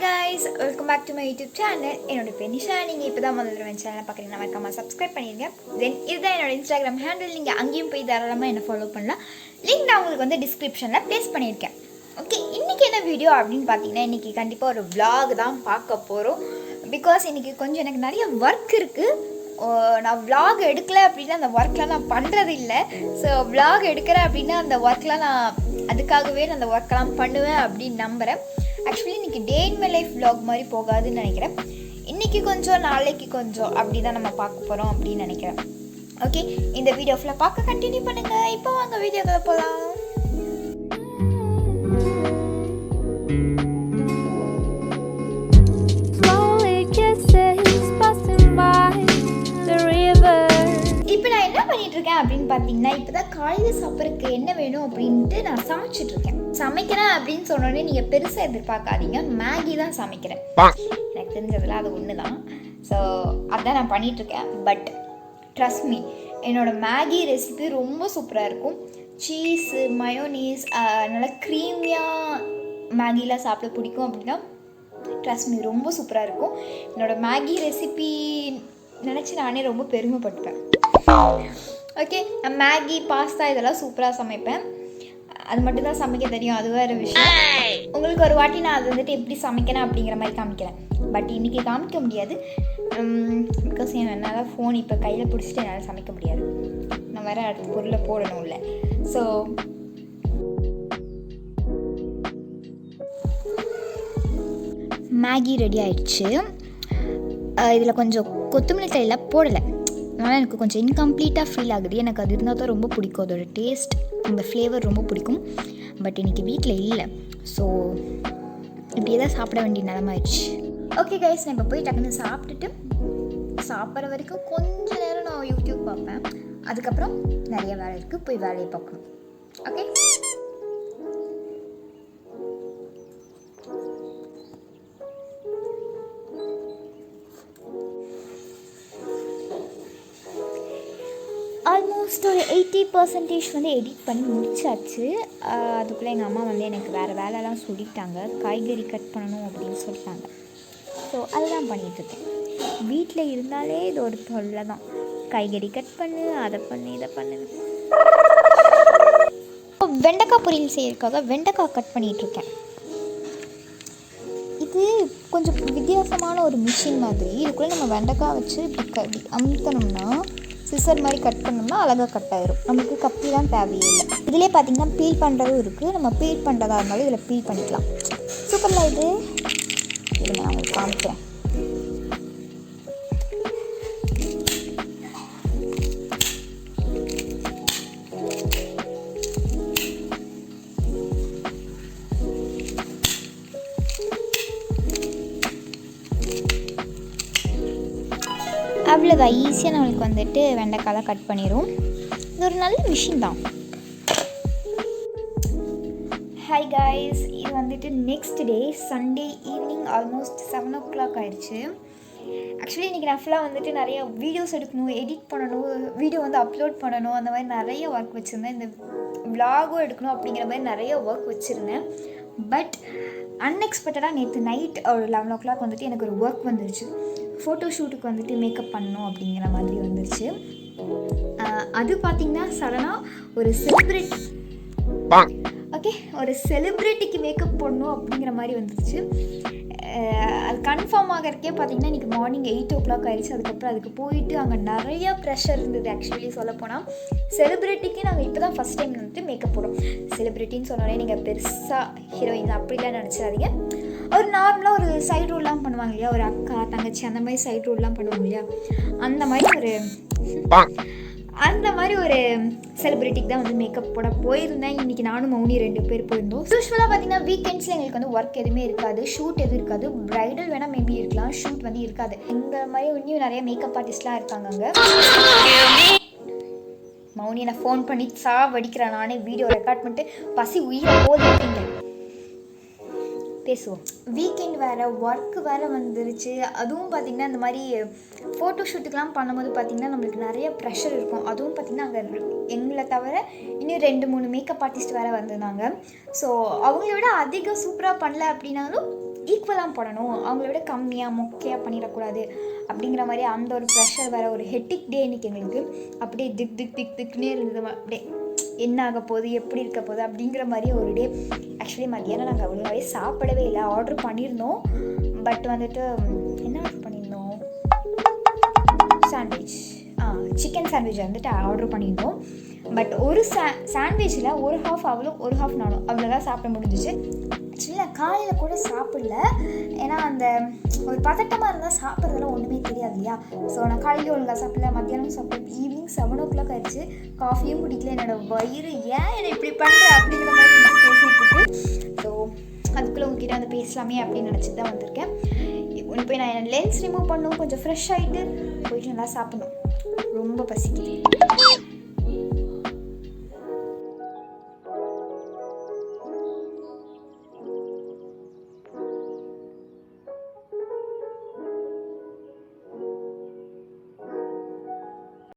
guys, welcome back to my YouTube channel. என்னோட பேர் நிஷா. நீங்க இப்போதான் முதல்ல என் சேனலை பார்க்குறீங்கன்னா மறக்காம சப்ஸ்கிரைப் பண்ணிடுங்க. தென் இதுதான் என்னோட இன்ஸ்டாகிராம் ஹேண்டில். நீங்கள் அங்கேயும் போய் தாராளமாக என்ன ஃபாலோ பண்ணலாம். லிங்க் நான் உங்களுக்கு வந்து டிஸ்கிரிப்ஷனில் ப்ளேஸ் பண்ணியிருக்கேன். ஓகே, இன்றைக்கி என்ன வீடியோ அப்படின்னு பார்த்தீங்கன்னா இன்றைக்கி கண்டிப்பாக ஒரு vlog தான் பார்க்க போகிறோம். பிகாஸ் இன்றைக்கி கொஞ்சம் எனக்கு நிறைய ஒர்க் இருக்குது. நான் vlog எடுக்கலை அப்படின்னா அந்த ஒர்க்லாம் நான் பண்ணுறது இல்லை. ஸோ vlog எடுக்கிறேன் அப்படின்னா அந்த ஒர்க்லாம் நான் அதுக்காகவே நான் அந்த ஒர்க்கெல்லாம் பண்ணுவேன் அப்படின்னு நம்புகிறேன். ஆக்சுவலி இன்றைக்கி டே இன் மை லைஃப் vlog மாதிரி போகாதுன்னு நினைக்கிறேன். இன்றைக்கி கொஞ்சம் நாளைக்கு கொஞ்சம் அப்படி தான் நம்ம பார்க்க போகிறோம் அப்படின்னு நினைக்கிறேன். ஓகே, இந்த வீடியோ ஃபுல்லாக பார்க்க கண்டினியூ பண்ணுங்கள். இப்போ வாங்க வீடியோக்குள்ள போகலாம். இப்போ நான் என்ன பண்ணிகிட்ருக்கேன் அப்படின்னு பார்த்தீங்கன்னா இப்போ தான் காலையில் சாப்பிட்றதுக்கு என்ன வேணும் அப்படின்ட்டு நான் சமைச்சிட்ருக்கேன். சமைக்கிறேன் அப்படின்னு சொன்னோடனே நீங்கள் பெருசாக எதிர்பார்க்காதீங்க. மேகி தான் சமைக்கிறேன். எனக்கு தெரிஞ்சதில் அது ஒன்று தான். ஸோ அதான் நான் பண்ணிகிட்ருக்கேன். பட் ட்ரஸ்ட் மீ, என்னோடய மேகி ரெசிபி ரொம்ப சூப்பராக இருக்கும். சீஸு, மயோனீஸ், நல்லா க்ரீமியாக மேகிலாம் சாப்பிட பிடிக்கும் அப்படின்னா ட்ரஸ்ட் மீ ரொம்ப சூப்பராக இருக்கும். என்னோடய மேகி ரெசிபி நினச்சி நானே ரொம்ப பெருமைப்பட்டுப்பேன். ஓகே, நான் மேகி, பாஸ்தா இதெல்லாம் சூப்பராக சமைப்பேன். அது மட்டும் தான் சமைக்க தெரியும், அது வேறு விஷயம். உங்களுக்கு ஒரு வாட்டி நான் அது வந்துட்டு எப்படி சமைக்கிறேன் அப்படிங்கிற மாதிரி காமிக்கிறேன். பட் இன்றைக்கி காமிக்க முடியாது. பிகாஸ் என்னால் ஃபோன் இப்போ கையில் பிடிச்சிட்டு என்னால் சமைக்க முடியாது. நான் வேறு அடுத்த பொருளை போடணும் இல்லை. ஸோ மேகி ரெடி ஆயிடுச்சு. இதில் கொஞ்சம் கொத்தமல்லி தழையெல்லாம் போடலை. அதனால் எனக்கு கொஞ்சம் இன்கம்ப்ளீட்டாக ஃபீல் ஆகுது. எனக்கு அது இருந்தால் தான் ரொம்ப பிடிக்கும். அதோட டேஸ்ட், அந்த ஃப்ளேவர் ரொம்ப பிடிக்கும். பட் இன்றைக்கி வீட்டில் இல்லை. ஸோ இப்படியே தான் சாப்பிட வேண்டிய நிலமாயிடுச்சு. ஓகே கைஸ், நான் இப்போ போய் டக்குன்னு சாப்பிட்டுட்டு சாப்பிட்ற வரைக்கும் கொஞ்சம் நேரம் நான் யூடியூப் பார்ப்பேன். அதுக்கப்புறம் நிறைய வேலை இருக்குது, போய் வேலையை பார்க்கணும். ஓகே, ஆல்மோஸ்ட் ஒரு 80% வந்து எடிட் பண்ணி முடிச்சாச்சு. அதுக்குள்ளே எங்கள் அம்மா வந்து எனக்கு வேறு வேலைலாம் சொல்லிட்டாங்க. காய்கறி கட் பண்ணணும் அப்படின்னு சொல்லிட்டாங்க. ஸோ அதுதான் பண்ணிகிட்ருக்கேன். வீட்டில் இருந்தாலே இது ஒரு தொல்லை தான். காய்கறி கட் பண்ணு, அதை பண்ணு, இதை பண்ணு. வெண்டைக்காய் பொரியல் செய்யறதுக்காக வெண்டைக்காய் கட் பண்ணிகிட்ருக்கேன். இது கொஞ்சம் வித்தியாசமான ஒரு மிஷின் மாதிரி. இதுக்குள்ளே நம்ம வெண்டைக்காய் வச்சு இப்படி அமுத்தணும்னா சிசர் மாதிரி கட் பண்ணோம்னா அழகாக கட் ஆயிரும். நமக்கு கப்பிலாம் தேவையில்லை. இதிலே பார்த்திங்கன்னா பீல் பண்ணுறதும் இருக்குது. நம்ம பீல் பண்ணுறதா இருந்தாலும் இதில் பீல் பண்ணிக்கலாம். சூப்பரில் இது. இது நான் உங்களுக்கு காமிக்கிறேன். அவ்வளோதான், ஈஸியாக நம்மளுக்கு வந்துட்டு வெண்டைக்காய் கட் பண்ணிடும். இது ஒரு நல்ல மிஷின் தான். ஹாய் காய்ஸ், இது வந்துட்டு next day Sunday evening almost 7 o'clock ஆயிடுச்சு. ஆக்சுவலி இன்றைக்கி நான் ஃபுல்லாக வந்துட்டு நிறைய வீடியோஸ் எடுக்கணும், எடிட் பண்ணணும், வீடியோ வந்து அப்லோட் பண்ணணும், அந்த மாதிரி நிறைய ஒர்க் வச்சுருந்தேன். இந்த vlog-ம் எடுக்கணும் அப்படிங்கிற மாதிரி நிறைய ஒர்க் வச்சுருந்தேன். பட் அன்எக்ஸ்பெக்டடாக நேற்று நைட் ஒரு 11 o'clock வந்துட்டு எனக்கு ஒரு ஒர்க் வந்துருச்சு. ஃபோட்டோ ஷூட்டுக்கு வந்துட்டு மேக்கப் பண்ணணும் அப்படிங்கிற மாதிரி வந்துருச்சு. அது பார்த்திங்கன்னா சடனாக ஒரு செலிப்ரிட்டி, ஓகே, ஒரு செலிப்ரிட்டிக்கு மேக்கப் போடணும் அப்படிங்கிற மாதிரி வந்துருச்சு. அது கன்ஃபார்ம் ஆகிறதுக்கே பார்த்திங்கன்னா இன்றைக்கி மார்னிங் 8 o'clock ஆயிடுச்சு. அதுக்கப்புறம் அதுக்கு போயிட்டு அங்கே நிறையா ப்ரெஷர் இருந்தது. ஆக்சுவலி சொல்லப்போனால் செலிப்ரிட்டிக்கு நாங்கள் இப்போ தான் ஃபஸ்ட் டைம் வந்துட்டு மேக்கப் போடுறோம். செலிப்ரிட்டின்னு சொன்னாலே நீங்கள் பெருசாக ஹீரோயின் அப்படிலாம் நினச்சிடாதீங்க. ஒரு நார்மலாக ஒரு சைட் ரோல்லாம் பண்ணுவாங்க இல்லையா, ஒரு அக்கா தங்கச்சி அந்த மாதிரி சைட் ரோல்லாம் பண்ணுவாங்க இல்லையா, அந்த மாதிரி ஒரு செலிப்ரிட்டிக்கு தான் வந்து மேக்கப் போட போயிருந்தேன். இன்றைக்கி நானும் மௌனி 2 பேர் போயிருந்தோம். யூஸ்வலாக பார்த்தீங்கன்னா வீக்கெண்ட்ஸில் எங்களுக்கு வந்து ஒர்க் எதுவுமே இருக்காது, ஷூட் எதுவும் இருக்காது. ப்ரைடல் வேணால் மேபி இருக்கலாம், ஷூட் வந்து இருக்காது. இந்த மாதிரி இன்னும் நிறைய மேக்கப் ஆர்டிஸ்ட்லாம் இருக்காங்க அங்கே. மௌனி நான் ஃபோன் பண்ணி வடிக்கிறேன். நானே வீடியோ ரெக்கார்ட் பண்ணிட்டு பசி உயிரை போதுங்க பேசுவோம். வீக்கெண்ட் வேறு, ஒர்க்கு வேறு வந்துருச்சு. அதுவும் பார்த்திங்கன்னா இந்த மாதிரி ஃபோட்டோ ஷூட்டுக்கெலாம் பண்ணும்போது பார்த்திங்கன்னா நம்மளுக்கு நிறைய ப்ரெஷர் இருக்கும். அதுவும் பார்த்திங்கன்னா அங்கே எங்களை தவிர இன்னும் 2-3 மேக்கப் ஆர்டிஸ்ட் வேறு வந்திருந்தாங்க. ஸோ அவங்கள விட அதிகம் சூப்பராக பண்ணல அப்படின்னாலும் ஈக்குவலாக பண்ணணும், அவங்கள விட கம்மியாக மொக்கையாக பண்ணிடக்கூடாது அப்படிங்கிற மாதிரி அந்த ஒரு ப்ரெஷர் வேறு. ஒரு ஹெட்டிக் டே இன்றைக்கி எங்களுக்கு. அப்படியே திக்னே இருந்தது. அப்படியே என்ன ஆக போகுது, எப்படி இருக்க போகுது அப்படிங்கிற மாதிரி ஒரு டே. ஆக்சுவலி மத்தியானம் நாங்கள் அவ்வளோவே சாப்பிடவே இல்லை. ஆர்டர் பண்ணியிருந்தோம். பட் வந்துட்டு என்ன ஆர்டர் பண்ணியிருந்தோம், சாண்ட்விச், சிக்கன் சாண்ட்விச் வந்துட்டு ஆர்டர் பண்ணியிருந்தோம். பட் ஒரு சாண்ட்விச்சில் ஒரு ஹாஃப் அவளும் ஒரு ஹாஃப் நானும் அவ்வளோதான் சாப்பிட முடிஞ்சிச்சு. ஆக்சுவலி நான் காலையில் கூட சாப்பிடல. ஏன்னா அந்த ஒரு பதட்டமாக இருந்தால் சாப்பிட்றதுலாம் ஒன்றுமே தெரியாது இல்லையா. ஸோ நான் காலையில் ஒழுங்காக சாப்பிடல, மத்தியானம் சாப்பிட்டேன். ஈவினிங் 7 o'clock ஆயிடுச்சு. காஃபியும் குடிக்கல. என்னோடய வயிறு ஏன் என்னை இப்படி பண்ணுற அப்படிங்கிற மாதிரி பேசிகிட்டு இருக்கு. ஸோ அதுக்குள்ளே உங்ககிட்ட வந்து பேசலாமே அப்படின்னு நினச்சிட்டு தான் வந்திருக்கேன். இப்போ போய் நான் என் லென்ஸ் ரிமூவ் பண்ணணும், கொஞ்சம் ஃப்ரெஷ் ஆகிட்டு போயிட்டு நல்லா சாப்பிடணும். ரொம்ப பசிக்குது.